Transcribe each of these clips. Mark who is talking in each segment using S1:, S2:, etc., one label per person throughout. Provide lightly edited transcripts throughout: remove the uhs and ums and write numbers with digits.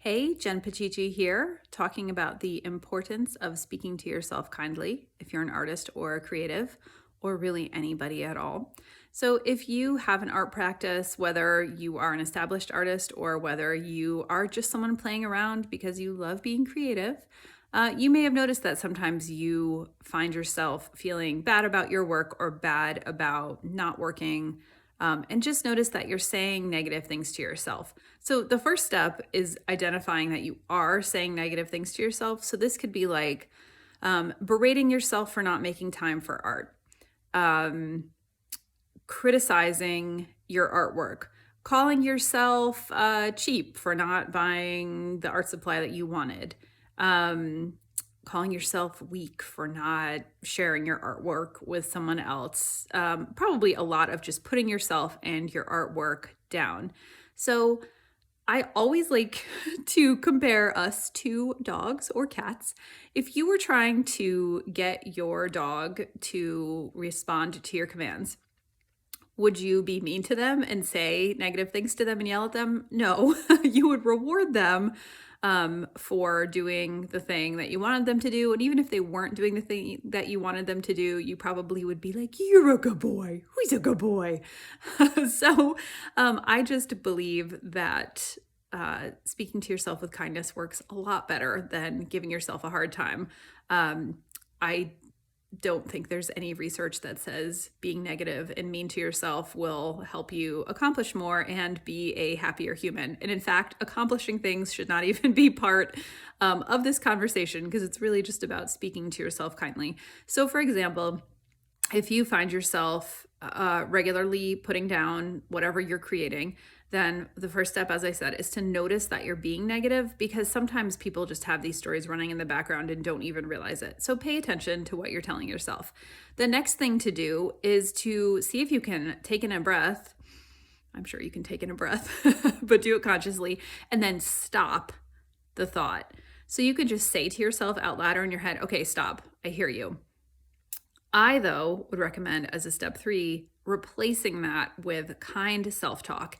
S1: Hey, Jen Pachichi here, talking about the importance of speaking to yourself kindly if you're an artist or a creative, or really anybody at all. So, if you have an art practice, whether you are an established artist or whether you are just someone playing around because you love being creative, you may have noticed that sometimes you find yourself feeling bad about your work or bad about not working. And just notice that you're saying negative things to yourself. So, the first step is identifying that you are saying negative things to yourself. So, this could be like berating yourself for not making time for art, um, criticizing your artwork, calling yourself cheap for not buying the art supply that you wanted, um, calling yourself weak for not sharing your artwork with someone else. Probably a lot of just putting yourself and your artwork down. So I always like to compare us to dogs or cats. If you were trying to get your dog to respond to your commands, would you be mean to them and say negative things to them and yell at them? No, you would reward them for doing the thing that you wanted them to do. And even if they weren't doing the thing that you wanted them to do, you probably would be like, "You're a good boy. Who's a good boy?" So I just believe that speaking to yourself with kindness works a lot better than giving yourself a hard time. I don't think there's any research that says being negative and mean to yourself will help you accomplish more and be a happier human. And in fact, accomplishing things should not even be part of this conversation because it's really just about speaking to yourself kindly. So, for example, if you find yourself regularly putting down whatever you're creating, then the first step, as I said, is to notice that you're being negative because sometimes people just have these stories running in the background and don't even realize it. So pay attention to what you're telling yourself. The next thing to do is to see if you can take in a breath. I'm sure you can take in a breath, but do it consciously and then stop the thought. So you can just say to yourself out loud or in your head, "Okay, stop. I hear you." I, though, would recommend as a step 3, replacing that with kind self-talk.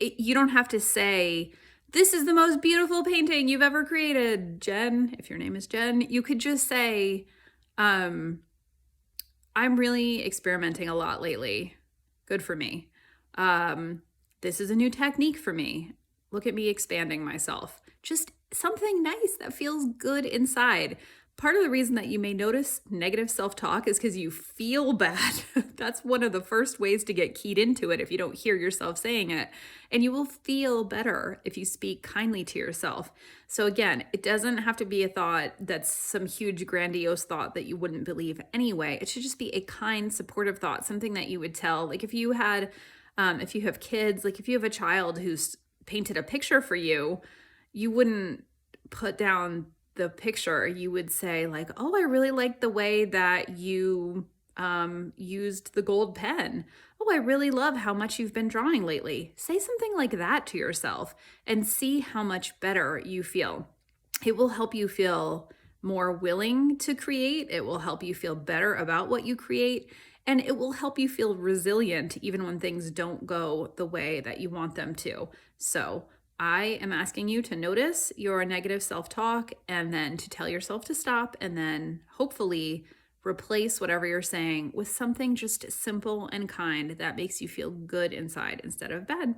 S1: You don't have to say, "This is the most beautiful painting you've ever created, Jen." If your name is Jen, you could just say, "I'm really experimenting a lot lately. Good for me. This is a new technique for me. Look at me expanding myself." Just something nice that feels good inside. Part of the reason that you may notice negative self-talk is because you feel bad. That's one of the first ways to get keyed into it if you don't hear yourself saying it. And you will feel better if you speak kindly to yourself. So again, it doesn't have to be a thought that's some huge grandiose thought that you wouldn't believe anyway. It should just be a kind, supportive thought, something that you would tell. Like if you have kids, like if you have a child who's painted a picture for you, you wouldn't put down the picture. You would say like, "Oh, I really like the way that you used the gold pen. Oh, I really love how much you've been drawing lately." Say something like that to yourself and see how much better you feel. It will help you feel more willing to create. It will help you feel better about what you create. And it will help you feel resilient even when things don't go the way that you want them to. So, I am asking you to notice your negative self talk and then to tell yourself to stop and then hopefully replace whatever you're saying with something just simple and kind that makes you feel good inside instead of bad.